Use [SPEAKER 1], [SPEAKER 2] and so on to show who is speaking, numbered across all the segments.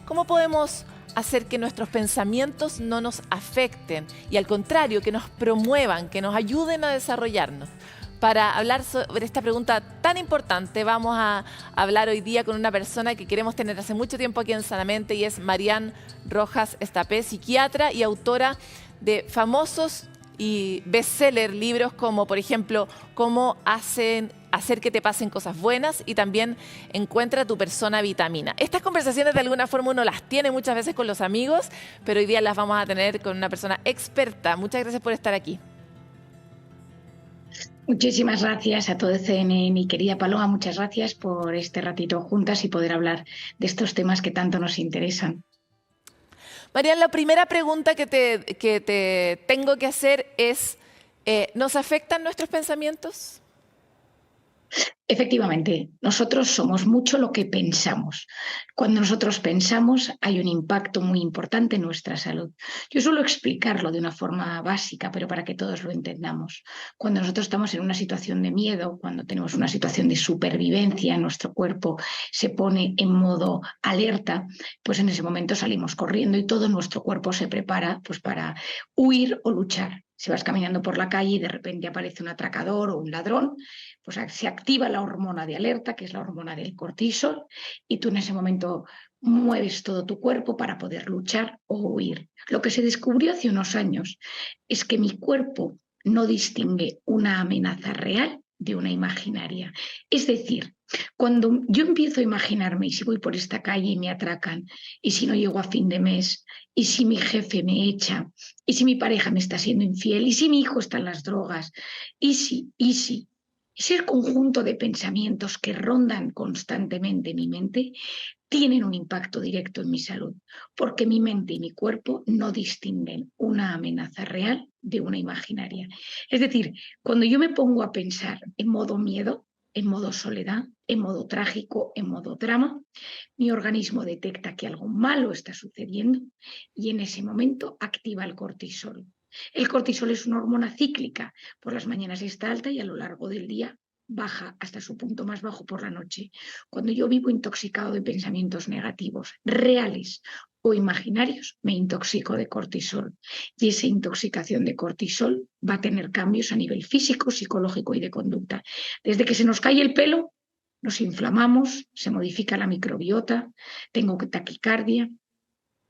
[SPEAKER 1] ¿Cómo podemos hacer que nuestros pensamientos no nos afecten y al contrario, que nos promuevan, que nos ayuden a desarrollarnos? Para hablar sobre esta pregunta tan importante, vamos a hablar hoy día con una persona que queremos tener hace mucho tiempo aquí en Sanamente y es Marian Rojas Estapé, psiquiatra y autora de famosos y bestseller libros como, por ejemplo, Cómo hacer que te pasen cosas buenas y también Encuentra tu persona vitamina. Estas conversaciones de alguna forma uno las tiene muchas veces con los amigos, pero hoy día las vamos a tener con una persona experta. Muchas gracias por estar aquí.
[SPEAKER 2] Muchísimas gracias a todo CN, mi querida Paloma. Muchas gracias por este ratito juntas y poder hablar de estos temas que tanto nos interesan.
[SPEAKER 1] Marian, la primera pregunta que te tengo que hacer es, ¿nos afectan nuestros pensamientos?
[SPEAKER 2] Efectivamente, nosotros somos mucho lo que pensamos. Cuando nosotros pensamos hay un impacto muy importante en nuestra salud. Yo suelo explicarlo de una forma básica, pero para que todos lo entendamos. Cuando nosotros estamos en una situación de miedo, cuando tenemos una situación de supervivencia, nuestro cuerpo se pone en modo alerta, pues en ese momento salimos corriendo y todo nuestro cuerpo se prepara pues, para huir o luchar. Si vas caminando por la calle y de repente aparece un atracador o un ladrón, pues se activa la hormona de alerta, que es la hormona del cortisol, y tú en ese momento mueves todo tu cuerpo para poder luchar o huir. Lo que se descubrió hace unos años es que mi cuerpo no distingue una amenaza real de una imaginaria. Es decir, cuando yo empiezo a imaginarme, y si voy por esta calle y me atracan, y si no llego a fin de mes, y si mi jefe me echa, y si mi pareja me está siendo infiel, y si mi hijo está en las drogas, ese conjunto de pensamientos que rondan constantemente mi mente tienen un impacto directo en mi salud, porque mi mente y mi cuerpo no distinguen una amenaza real de una imaginaria. Es decir, cuando yo me pongo a pensar en modo miedo, en modo soledad, en modo trágico, en modo drama, mi organismo detecta que algo malo está sucediendo y en ese momento activa el cortisol. El cortisol es una hormona cíclica. Por las mañanas está alta y a lo largo del día baja hasta su punto más bajo por la noche. Cuando yo vivo intoxicado de pensamientos negativos, reales o imaginarios, me intoxico de cortisol. Y esa intoxicación de cortisol va a tener cambios a nivel físico, psicológico y de conducta. Desde que se nos cae el pelo, nos inflamamos, se modifica la microbiota, tengo taquicardia,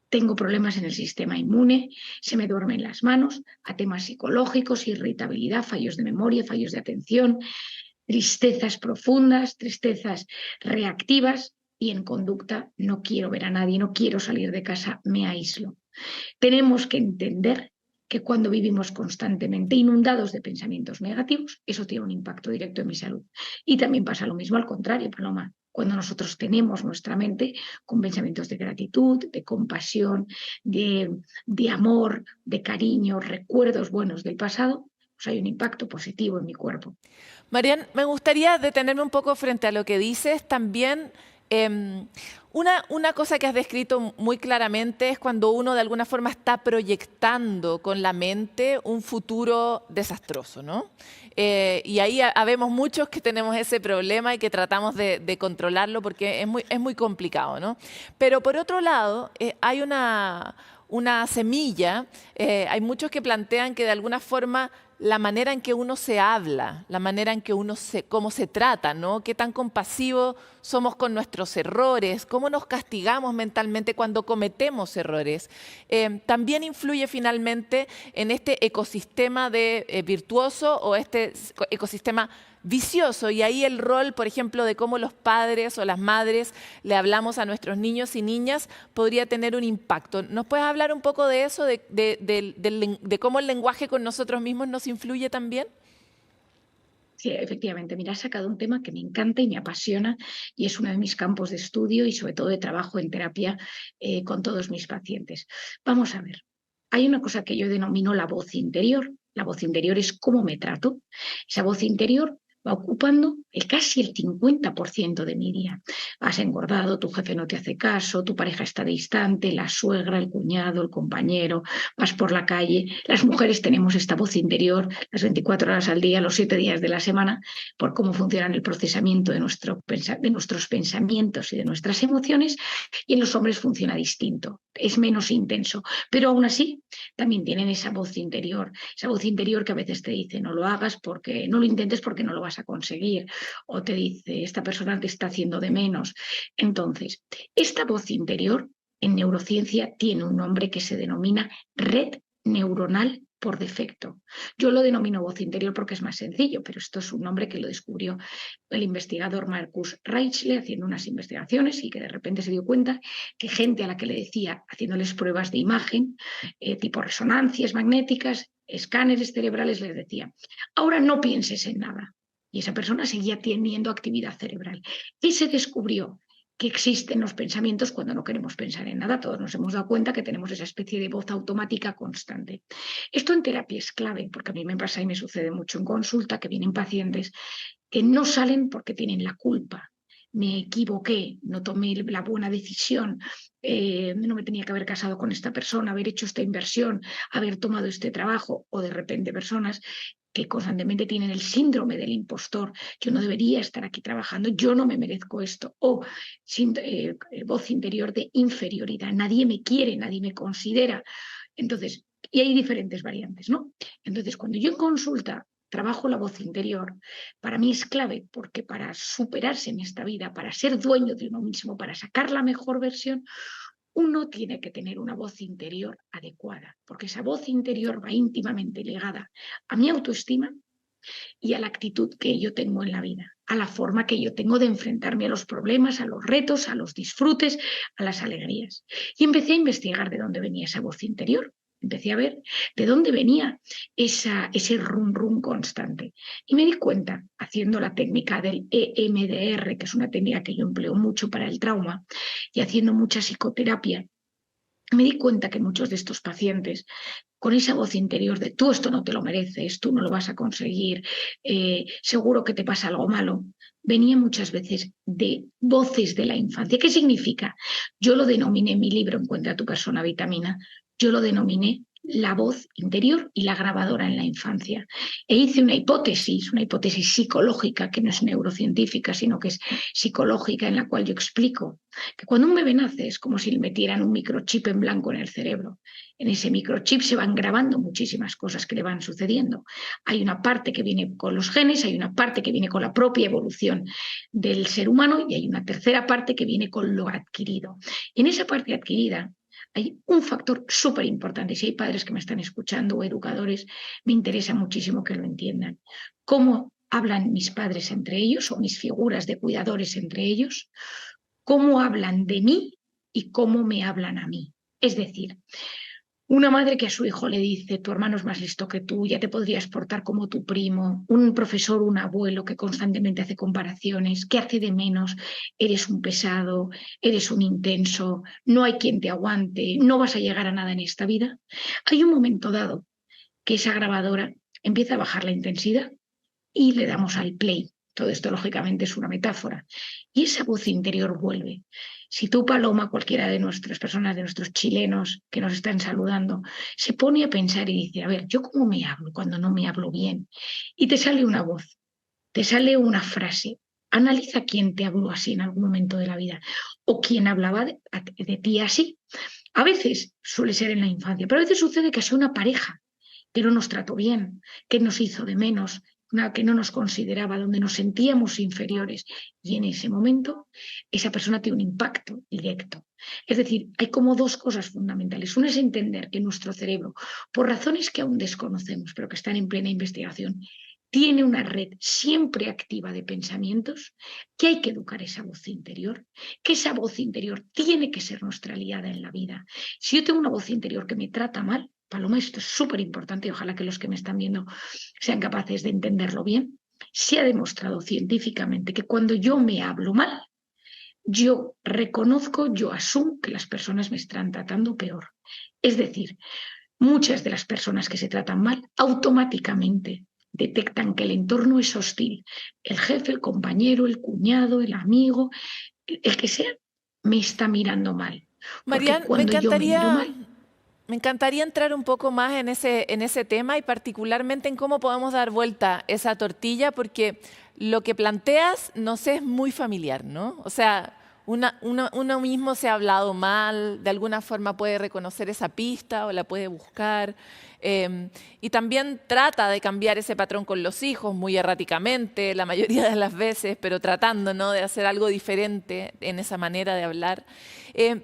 [SPEAKER 2] tengo problemas en el sistema inmune, se me duermen las manos, a temas psicológicos, irritabilidad, fallos de memoria, fallos de atención, tristezas profundas, tristezas reactivas y en conducta no quiero ver a nadie, no quiero salir de casa, me aíslo. Tenemos que entender que cuando vivimos constantemente inundados de pensamientos negativos, eso tiene un impacto directo en mi salud. Y también pasa lo mismo al contrario, Paloma. Cuando nosotros tenemos nuestra mente con pensamientos de gratitud, de compasión, de amor, de cariño, recuerdos buenos del pasado, pues hay un impacto positivo en mi cuerpo.
[SPEAKER 1] Marian, me gustaría detenerme un poco frente a lo que dices. También una cosa que has descrito muy claramente es cuando uno de alguna forma está proyectando con la mente un futuro desastroso, ¿no? Y ahí habemos muchos que tenemos ese problema y que tratamos de controlarlo porque es muy complicado, ¿no? Pero por otro lado, hay una semilla, hay muchos que plantean que de alguna forma la manera en que uno se habla, la manera en que cómo se trata, ¿no? Qué tan compasivos somos con nuestros errores, cómo nos castigamos mentalmente cuando cometemos errores, también influye finalmente en este ecosistema de virtuoso o este ecosistema vicioso. Y ahí el rol, por ejemplo, de cómo los padres o las madres le hablamos a nuestros niños y niñas podría tener un impacto. ¿Nos puedes hablar un poco de eso, de cómo el lenguaje con nosotros mismos nos influye también?
[SPEAKER 2] Sí, efectivamente. Mira, has sacado un tema que me encanta y me apasiona y es uno de mis campos de estudio y sobre todo de trabajo en terapia con todos mis pacientes. Vamos a ver, hay una cosa que yo denomino la voz interior. La voz interior es cómo me trato. Esa voz interior va ocupando casi el 50% de mi día. has engordado, tu jefe no te hace caso, tu pareja está distante, la suegra, el cuñado, el compañero, vas por la calle. Las mujeres tenemos esta voz interior las 24 horas al día, los 7 días de la semana, por cómo funciona el procesamiento de nuestros pensamientos y de nuestras emociones, y en los hombres funciona distinto, es menos intenso, pero aún así también tienen esa voz interior que a veces te dice no lo hagas porque no lo intentes porque no lo vas a conseguir, o te dice esta persona te está haciendo de menos. Entonces, esta voz interior en neurociencia tiene un nombre que se denomina red neuronal por defecto. Yo lo denomino voz interior porque es más sencillo, pero esto es un nombre que lo descubrió el investigador Marcus Reichle haciendo unas investigaciones y que de repente se dio cuenta que gente a la que le decía, haciéndoles pruebas de imagen, tipo resonancias magnéticas, escáneres cerebrales, les decía, ahora no pienses en nada. Y esa persona seguía teniendo actividad cerebral. ¿Qué se descubrió? Que existen los pensamientos cuando no queremos pensar en nada. Todos nos hemos dado cuenta que tenemos esa especie de voz automática constante. Esto en terapia es clave, porque a mí me pasa y me sucede mucho en consulta, que vienen pacientes que no salen porque tienen la culpa. Me equivoqué, no tomé la buena decisión, no me tenía que haber casado con esta persona, haber hecho esta inversión, haber tomado este trabajo, o de repente personas que constantemente tienen el síndrome del impostor, yo no debería estar aquí trabajando, yo no me merezco esto, o voz interior de inferioridad, nadie me quiere, nadie me considera. Entonces, y hay diferentes variantes, ¿no? Entonces, cuando yo en consulta trabajo la voz interior, para mí es clave, porque para superarse en esta vida, para ser dueño de uno mismo, para sacar la mejor versión, uno tiene que tener una voz interior adecuada, porque esa voz interior va íntimamente ligada a mi autoestima y a la actitud que yo tengo en la vida, a la forma que yo tengo de enfrentarme a los problemas, a los retos, a los disfrutes, a las alegrías. Y empecé a investigar de dónde venía esa voz interior. Empecé a ver de dónde venía ese rum rum constante. Y me di cuenta, haciendo la técnica del EMDR, que es una técnica que yo empleo mucho para el trauma, y haciendo mucha psicoterapia, me di cuenta que muchos de estos pacientes, con esa voz interior de tú esto no te lo mereces, tú no lo vas a conseguir, seguro que te pasa algo malo, venía muchas veces de voces de la infancia. ¿Qué significa? Yo lo denominé en mi libro Encuentra tu persona vitamina, yo lo denominé la voz interior y la grabadora en la infancia. E hice una hipótesis psicológica, que no es neurocientífica, sino que es psicológica, en la cual yo explico que cuando un bebé nace es como si le metieran un microchip en blanco en el cerebro. En ese microchip se van grabando muchísimas cosas que le van sucediendo. Hay una parte que viene con los genes, hay una parte que viene con la propia evolución del ser humano y hay una tercera parte que viene con lo adquirido. En esa parte adquirida hay un factor súper importante. Si hay padres que me están escuchando o educadores, me interesa muchísimo que lo entiendan. ¿Cómo hablan mis padres entre ellos o mis figuras de cuidadores entre ellos? ¿Cómo hablan de mí y cómo me hablan a mí? Es decir, una madre que a su hijo le dice, tu hermano es más listo que tú, ya te podrías portar como tu primo, un profesor, un abuelo que constantemente hace comparaciones, que hace de menos, eres un pesado, eres un intenso, no hay quien te aguante, no vas a llegar a nada en esta vida. Hay un momento dado que esa grabadora empieza a bajar la intensidad y le damos al play. Todo esto, lógicamente, es una metáfora. Y esa voz interior vuelve. Si tú, Paloma, cualquiera de nuestras personas, de nuestros chilenos que nos están saludando, se pone a pensar y dice, a ver, ¿yo cómo me hablo cuando no me hablo bien? Y te sale una voz, te sale una frase. Analiza quién te habló así en algún momento de la vida o quién hablaba de ti así. A veces suele ser en la infancia, pero a veces sucede que sea una pareja que no nos trató bien, que nos hizo de menos, que no nos consideraba, donde nos sentíamos inferiores. Y en ese momento esa persona tiene un impacto directo. Es decir, hay como dos cosas fundamentales. Una es entender que nuestro cerebro, por razones que aún desconocemos, pero que están en plena investigación, tiene una red siempre activa de pensamientos, que hay que educar esa voz interior, que esa voz interior tiene que ser nuestra aliada en la vida. Si yo tengo una voz interior que me trata mal, Paloma, esto es súper importante y ojalá que los que me están viendo sean capaces de entenderlo bien. Se ha demostrado científicamente que cuando yo me hablo mal, yo reconozco, yo asumo que las personas me están tratando peor. Es decir, muchas de las personas que se tratan mal automáticamente detectan que el entorno es hostil. El jefe, el compañero, el cuñado, el amigo, el que sea, me está mirando mal. Porque
[SPEAKER 1] Marian,
[SPEAKER 2] cuando yo me miro mal,
[SPEAKER 1] me encantaría entrar un poco más en ese tema y particularmente en cómo podemos dar vuelta esa tortilla, porque lo que planteas nos es muy familiar, ¿no? O sea, uno mismo se ha hablado mal, de alguna forma puede reconocer esa pista o la puede buscar. Y también trata de cambiar ese patrón con los hijos muy erráticamente, la mayoría de las veces, pero tratando, ¿no?, de hacer algo diferente en esa manera de hablar.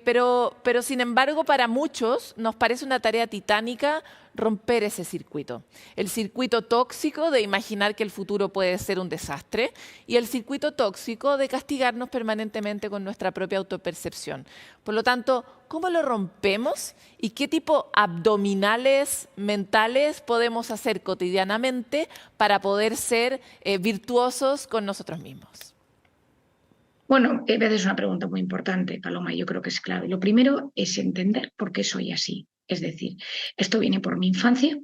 [SPEAKER 1] Pero sin embargo, para muchos nos parece una tarea titánica romper ese circuito. El circuito tóxico de imaginar que el futuro puede ser un desastre y el circuito tóxico de castigarnos permanentemente con nuestra propia autopercepción. Por lo tanto, ¿cómo lo rompemos y qué tipo abdominales mentales podemos hacer cotidianamente para poder ser virtuosos con nosotros mismos?
[SPEAKER 2] bueno, a veces es una pregunta muy importante, Paloma, y yo creo que es clave. Lo primero es entender por qué soy así. Es decir, esto viene por mi infancia,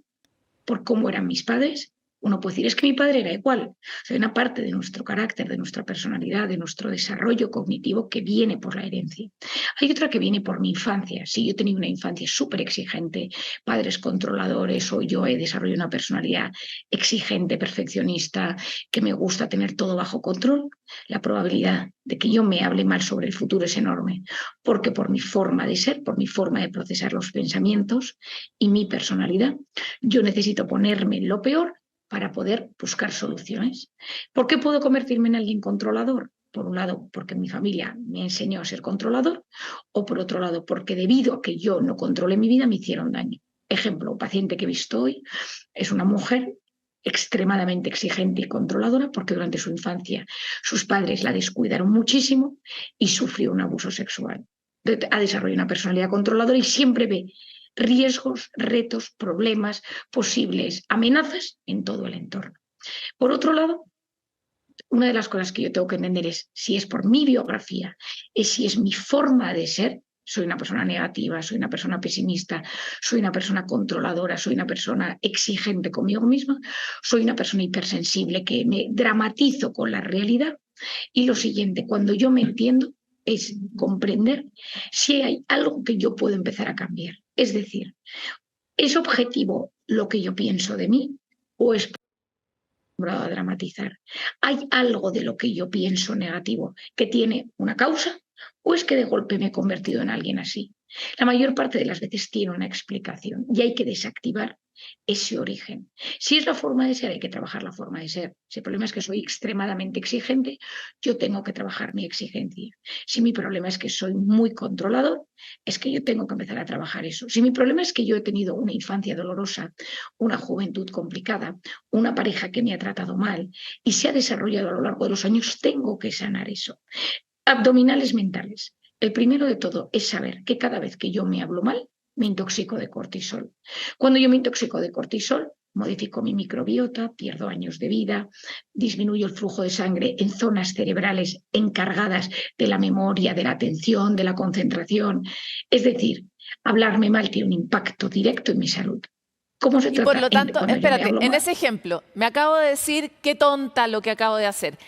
[SPEAKER 2] por cómo eran mis padres. Uno puede decir, es que mi padre era igual. O sea, hay una parte de nuestro carácter, de nuestra personalidad, de nuestro desarrollo cognitivo que viene por la herencia. Hay otra que viene por mi infancia. Si yo he tenido una infancia súper exigente, padres controladores, o yo he desarrollado una personalidad exigente, perfeccionista, que me gusta tener todo bajo control, la probabilidad de que yo me hable mal sobre el futuro es enorme, porque por mi forma de ser, por mi forma de procesar los pensamientos y mi personalidad, yo necesito ponerme en lo peor para poder buscar soluciones. ¿Por qué puedo convertirme en alguien controlador? Por un lado, porque mi familia me enseñó a ser controlador, o por otro lado, porque debido a que yo no controlé mi vida, me hicieron daño. Ejemplo, un paciente que he visto hoy es una mujer extremadamente exigente y controladora porque durante su infancia sus padres la descuidaron muchísimo y sufrió un abuso sexual. Ha desarrollado una personalidad controladora y siempre ve riesgos, retos, problemas, posibles amenazas en todo el entorno. Por otro lado, una de las cosas que yo tengo que entender es si es por mi biografía, es si es mi forma de ser. Soy una persona negativa, soy una persona pesimista, soy una persona controladora, soy una persona exigente conmigo misma, soy una persona hipersensible que me dramatizo con la realidad. Y lo siguiente, cuando yo me entiendo, es comprender si hay algo que yo puedo empezar a cambiar. Es decir, ¿es objetivo lo que yo pienso de mí o es a dramatizar? ¿Hay algo de lo que yo pienso negativo que tiene una causa o es que de golpe me he convertido en alguien así? La mayor parte de las veces tiene una explicación y hay que desactivar ese origen. Si es la forma de ser, hay que trabajar la forma de ser. Si el problema es que soy extremadamente exigente, yo tengo que trabajar mi exigencia. Si mi problema es que soy muy controlador, es que yo tengo que empezar a trabajar eso. Si mi problema es que yo he tenido una infancia dolorosa, una juventud complicada, una pareja que me ha tratado mal y se ha desarrollado a lo largo de los años, tengo que sanar eso. Abdominales mentales. El primero de todo es saber que cada vez que yo me hablo mal, me intoxico de cortisol. Cuando yo me intoxico de cortisol, modifico mi microbiota, pierdo años de vida, disminuyo el flujo de sangre en zonas cerebrales encargadas de la memoria, de la atención, de la concentración. Es decir, hablarme mal tiene un impacto directo en mi salud. ¿Cómo se
[SPEAKER 1] Y por
[SPEAKER 2] trata?
[SPEAKER 1] lo tanto,
[SPEAKER 2] Cuando yo me
[SPEAKER 1] espérate,
[SPEAKER 2] hablo
[SPEAKER 1] en
[SPEAKER 2] mal.
[SPEAKER 1] ese ejemplo, me acabo de decir qué tonta lo que acabo de hacer.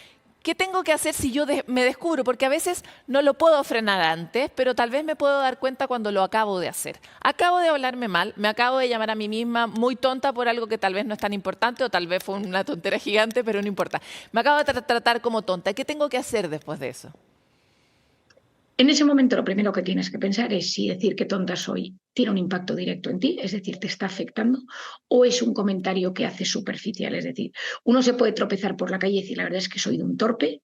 [SPEAKER 1] ¿Qué tengo que hacer si yo me descubro? Porque a veces no lo puedo frenar antes, pero tal vez me puedo dar cuenta cuando lo acabo de hacer. Acabo de hablarme mal, me acabo de llamar a mí misma muy tonta por algo que tal vez no es tan importante o tal vez fue una tontera gigante, pero no importa. Me acabo de tratar como tonta. ¿Qué tengo que hacer después de eso?
[SPEAKER 2] En ese momento lo primero que tienes que pensar es si decir que tonta soy tiene un impacto directo en ti, es decir, te está afectando, o es un comentario que hace superficial, es decir, uno se puede tropezar por la calle y decir la verdad es que soy de un torpe,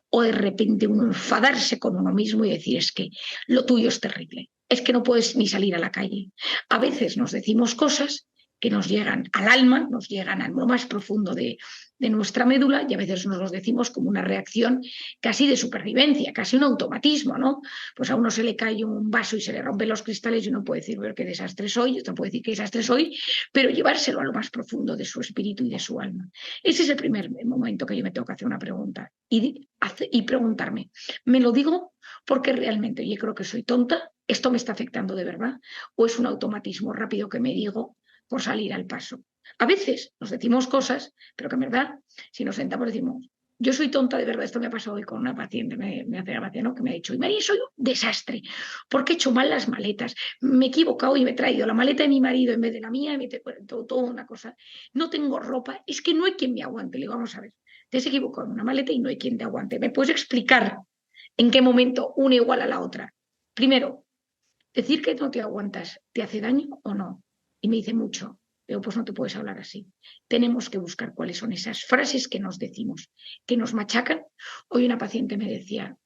[SPEAKER 2] o de repente uno enfadarse con uno mismo y decir es que lo tuyo es terrible, es que no puedes ni salir a la calle. A veces nos decimos cosas que nos llegan al alma, nos llegan a lo más profundo de nuestra médula y a veces nos los decimos como una reacción casi de supervivencia, casi un automatismo, ¿no? Pues a uno se le cae un vaso y se le rompen los cristales y uno puede decir, pero qué desastre soy, otro puede decir qué desastre soy, pero llevárselo a lo más profundo de su espíritu y de su alma. Ese es el primer momento que yo me tengo que hacer una pregunta y preguntarme, ¿me lo digo porque realmente yo creo que soy tonta? ¿Esto me está afectando de verdad? ¿O es un automatismo rápido que me digo por salir al paso? A veces nos decimos cosas, pero que en verdad, si nos sentamos, decimos, yo soy tonta de verdad. Esto me ha pasado hoy con una paciente, me hace gracia, ¿no? Que me ha dicho, y María, soy un desastre, porque he hecho mal las maletas, me he equivocado y me he traído la maleta de mi marido en vez de la mía, todo una cosa. No tengo ropa, es que no hay quien me aguante. Le digo, vamos a ver, te has equivocado en una maleta y no hay quien te aguante. ¿Me puedes explicar en qué momento una igual a la otra? Primero, decir que no te aguantas, ¿te hace daño o no? Y me dice mucho. Digo, pues no te puedes hablar así. Tenemos que buscar cuáles son esas frases que nos decimos, que nos machacan. Hoy una paciente me decía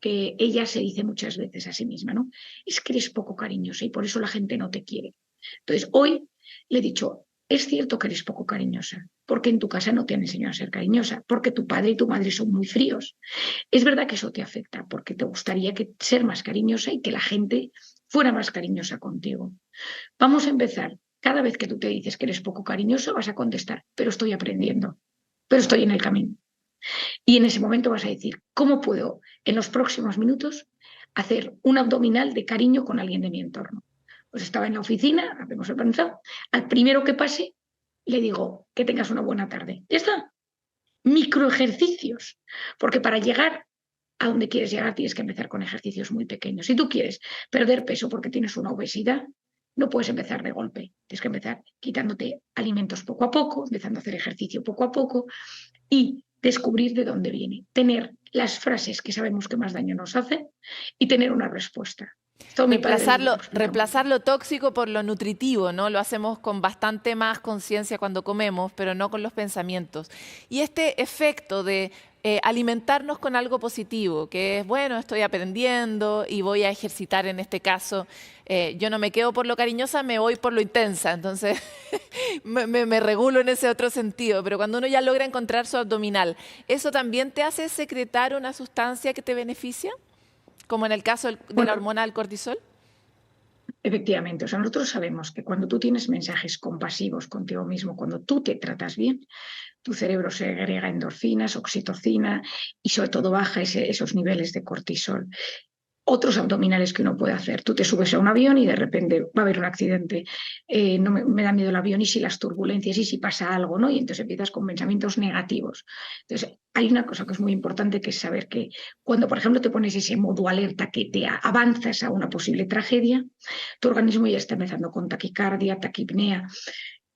[SPEAKER 2] que ella se dice muchas veces a sí misma, ¿no? Es que eres poco cariñosa y por eso la gente no te quiere. Entonces, hoy le he dicho, es cierto que eres poco cariñosa, porque en tu casa no te han enseñado a ser cariñosa, porque tu padre y tu madre son muy fríos. Es verdad que eso te afecta, porque te gustaría ser más cariñosa y que la gente fuera más cariñosa contigo. Vamos a empezar. Cada vez que tú te dices que eres poco cariñoso, vas a contestar, pero estoy aprendiendo, pero estoy en el camino. Y en ese momento vas a decir, ¿cómo puedo en los próximos minutos hacer un abdominal de cariño con alguien de mi entorno? Pues estaba en la oficina, habíamos organizado, al primero que pase, le digo, que tengas una buena tarde. Ya está. Microejercicios, porque para llegar a donde quieres llegar tienes que empezar con ejercicios muy pequeños. Si tú quieres perder peso porque tienes una obesidad, no puedes empezar de golpe. Tienes que empezar quitándote alimentos poco a poco, empezando a hacer ejercicio poco a poco y descubrir de dónde viene. Tener las frases que sabemos que más daño nos hacen y tener una respuesta. Esto mi padre lo explica muy
[SPEAKER 1] Reemplazar
[SPEAKER 2] bien.
[SPEAKER 1] lo tóxico por lo nutritivo, ¿no? Lo hacemos con bastante más conciencia cuando comemos, pero no con los pensamientos. Y este efecto de alimentarnos con algo positivo, que es, bueno, estoy aprendiendo y voy a ejercitar en este caso. Yo no me quedo por lo cariñosa, me voy por lo intensa. Entonces, me regulo en ese otro sentido. Pero cuando uno ya logra encontrar su abdominal, ¿eso también te hace secretar una sustancia que te beneficia? Como en el caso de la
[SPEAKER 2] Bueno,
[SPEAKER 1] hormona del cortisol.
[SPEAKER 2] efectivamente, o sea, nosotros sabemos que cuando tú tienes mensajes compasivos contigo mismo, cuando tú te tratas bien, tu cerebro segrega endorfinas, oxitocina y sobre todo baja esos niveles de cortisol. Otros abdominales que uno puede hacer. Tú te subes a un avión y de repente va a haber un accidente. No me da miedo el avión y si las turbulencias y si pasa algo, ¿no? Y entonces empiezas con pensamientos negativos. Entonces, hay una cosa que es muy importante que es saber que cuando, por ejemplo, te pones ese modo alerta que te avanzas a una posible tragedia, tu organismo ya está empezando con taquicardia, taquipnea.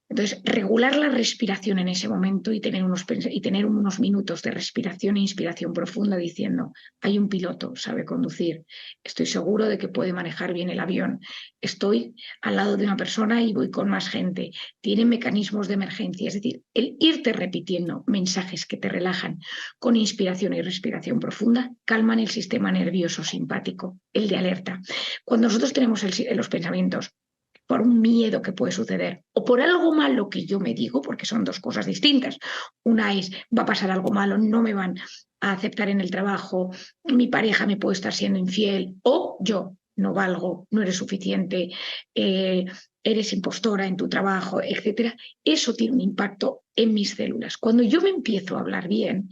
[SPEAKER 2] Entonces, regular la respiración en ese momento y tener unos minutos de respiración e inspiración profunda diciendo, hay un piloto, sabe conducir, estoy seguro de que puede manejar bien el avión, estoy al lado de una persona y voy con más gente, tiene mecanismos de emergencia. Es decir, el irte repitiendo mensajes que te relajan con inspiración y respiración profunda calman el sistema nervioso simpático, el de alerta. Cuando nosotros tenemos los pensamientos por un miedo que puede suceder o por algo malo que yo me digo, porque son dos cosas distintas. Una es, va a pasar algo malo, no me van a aceptar en el trabajo, mi pareja me puede estar siendo infiel o yo no valgo, no eres suficiente, eres impostora en tu trabajo, etcétera. Eso tiene un impacto en mis células. Cuando yo me empiezo a hablar bien,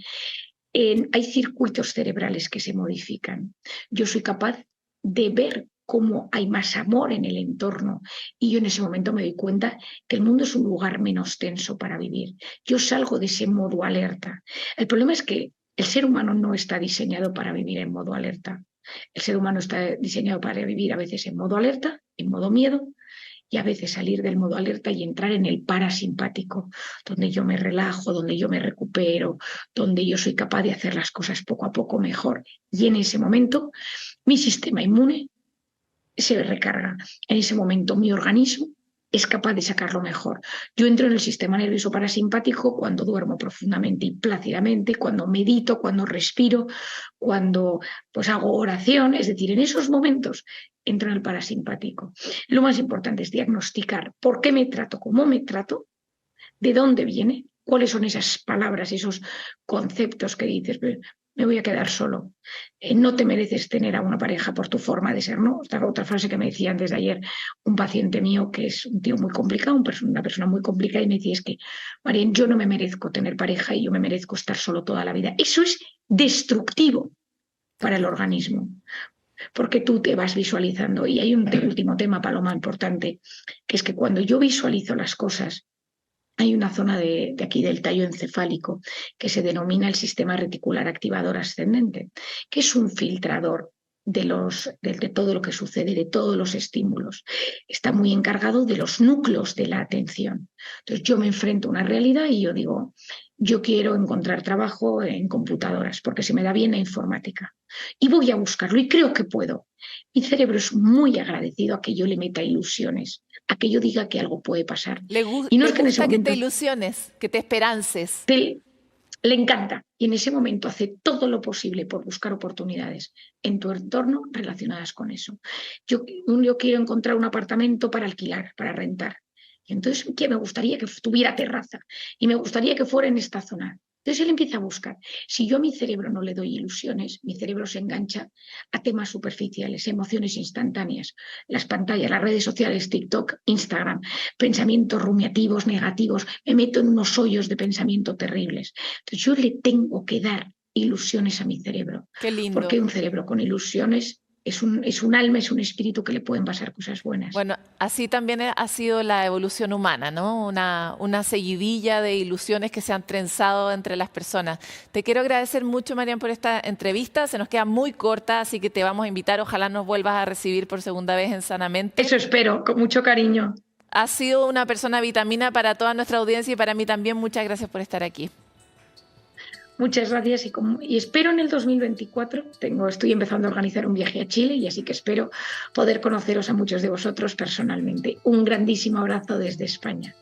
[SPEAKER 2] hay circuitos cerebrales que se modifican. Yo soy capaz de ver cómo hay más amor en el entorno y yo en ese momento me doy cuenta que el mundo es un lugar menos tenso para vivir. Yo salgo de ese modo alerta. El problema es que el ser humano no está diseñado para vivir en modo alerta. El ser humano está diseñado para vivir a veces en modo alerta, en modo miedo, y a veces salir del modo alerta y entrar en el parasimpático, donde yo me relajo, donde yo me recupero, donde yo soy capaz de hacer las cosas poco a poco mejor. Y en ese momento mi sistema inmune se recarga. En ese momento mi organismo es capaz de sacarlo mejor. Yo entro en el sistema nervioso parasimpático cuando duermo profundamente y plácidamente, cuando medito, cuando respiro, cuando pues hago oración, es decir, en esos momentos entro en el parasimpático. Lo más importante es diagnosticar por qué me trato, cómo me trato, de dónde viene, cuáles son esas palabras, esos conceptos que dices, me voy a quedar solo, no te mereces tener a una pareja por tu forma de ser, ¿no? Esta otra frase que me decía antes de ayer un paciente mío que es un tío muy complicado, una persona muy complicada y me decía es que, María, yo no me merezco tener pareja y yo me merezco estar solo toda la vida. Eso es destructivo para el organismo, porque tú te vas visualizando. Y hay un último tema, Paloma, importante, que es que cuando yo visualizo las cosas, hay una zona de aquí del tallo encefálico que se denomina el sistema reticular activador ascendente, que es un filtrador de todo lo que sucede, de todos los estímulos. Está muy encargado de los núcleos de la atención. Entonces yo me enfrento a una realidad y yo digo, yo quiero encontrar trabajo en computadoras porque se me da bien la informática. Y voy a buscarlo y creo que puedo. Mi cerebro es muy agradecido a que yo le meta ilusiones, a que yo diga que algo puede pasar. Y no
[SPEAKER 1] Le
[SPEAKER 2] es que en ese
[SPEAKER 1] gusta que te
[SPEAKER 2] momento
[SPEAKER 1] ilusiones, que te esperances.
[SPEAKER 2] le encanta y en ese momento hace todo lo posible por buscar oportunidades en tu entorno relacionadas con eso. Yo quiero encontrar un apartamento para alquilar, para rentar. Y entonces, ¿qué me gustaría que tuviera terraza? Y me gustaría que fuera en esta zona. Entonces él empieza a buscar. Si yo a mi cerebro no le doy ilusiones, mi cerebro se engancha a temas superficiales, emociones instantáneas, las pantallas, las redes sociales, TikTok, Instagram, pensamientos rumiativos, negativos, me meto en unos hoyos de pensamiento terribles. Entonces yo le tengo que dar ilusiones a mi cerebro,
[SPEAKER 1] Qué lindo.
[SPEAKER 2] porque un cerebro con ilusiones es un alma, es un espíritu que le pueden pasar cosas buenas.
[SPEAKER 1] Bueno, así también ha sido la evolución humana, ¿no? Una seguidilla de ilusiones que se han trenzado entre las personas. Te quiero agradecer mucho, Marian, por esta entrevista. Se nos queda muy corta, así que te vamos a invitar. Ojalá nos vuelvas a recibir por segunda vez en Sanamente.
[SPEAKER 2] Eso espero, con mucho cariño.
[SPEAKER 1] Has sido una persona vitamina para toda nuestra audiencia y para mí también. Muchas gracias por estar aquí.
[SPEAKER 2] Muchas gracias y espero en el 2024, estoy empezando a organizar un viaje a Chile y así que espero poder conoceros a muchos de vosotros personalmente. Un grandísimo abrazo desde España.